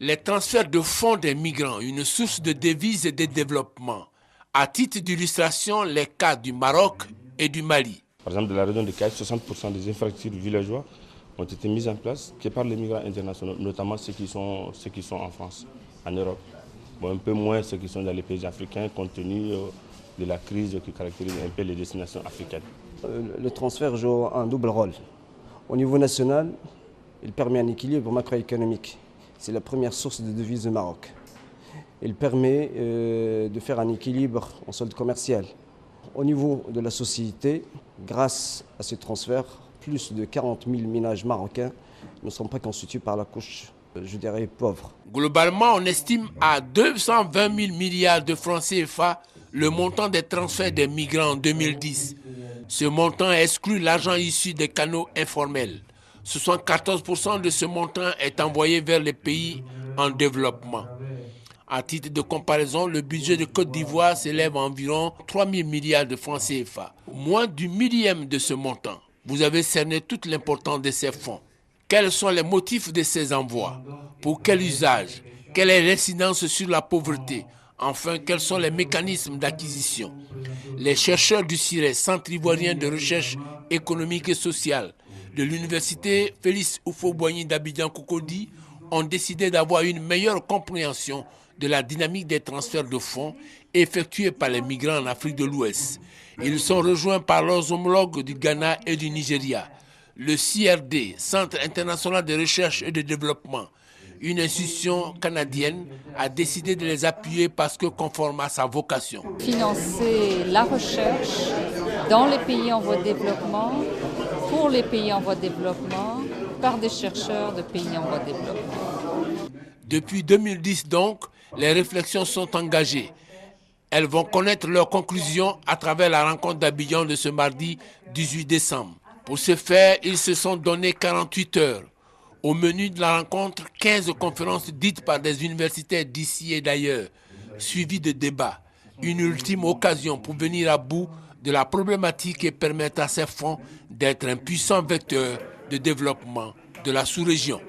Les transferts de fonds des migrants, une source de devises et de développement. À titre d'illustration, les cas du Maroc et du Mali. Par exemple, dans la région de Caille, 60% des infrastructures villageoises ont été mises en place que par les migrants internationaux, notamment ceux qui sont en France, en Europe. Bon, un peu moins ceux qui sont dans les pays africains, compte tenu de la crise qui caractérise un peu les destinations africaines. Le transfert joue un double rôle. Au niveau national, il permet un équilibre macroéconomique. C'est la première source de devises du Maroc. Il permet de faire un équilibre en solde commercial. Au niveau de la société, grâce à ce transfert, plus de 40 000 ménages marocains ne sont pas constitués par la couche, je dirais, pauvre. Globalement, on estime à 220 000 milliards de francs CFA le montant des transferts des migrants en 2010. Ce montant exclut l'argent issu des canaux informels. 74% de ce montant est envoyé vers les pays en développement. À titre de comparaison, le budget de Côte d'Ivoire s'élève à environ 3 000 milliards de francs CFA. Moins du millième de ce montant. Vous avez cerné toute l'importance de ces fonds. Quels sont les motifs de ces envois? Pour quel usage? Quelle est l'incidence sur la pauvreté? Enfin, quels sont les mécanismes d'acquisition? Les chercheurs du CIRES, Centre ivoirien de recherche économique et sociale, de l'université Félix Houphouët-Boigny d'Abidjan-Cocody, ont décidé d'avoir une meilleure compréhension de la dynamique des transferts de fonds effectués par les migrants en Afrique de l'Ouest. Ils sont rejoints par leurs homologues du Ghana et du Nigeria. Le CRD, Centre international de recherche et de développement, une institution canadienne, a décidé de les appuyer parce que conforme à sa vocation. Financer la recherche dans les pays en voie de développement, pour les pays en voie de développement, par des chercheurs de pays en voie de développement. Depuis 2010 donc, les réflexions sont engagées. Elles vont connaître leurs conclusions à travers la rencontre d'Abidjan de ce mardi 18 décembre. Pour ce faire, ils se sont donné 48 heures. Au menu de la rencontre, 15 conférences dites par des universitaires d'ici et d'ailleurs, suivies de débats. Une ultime occasion pour venir à bout de la problématique et permettre à ces fonds d'être un puissant vecteur de développement de la sous-région.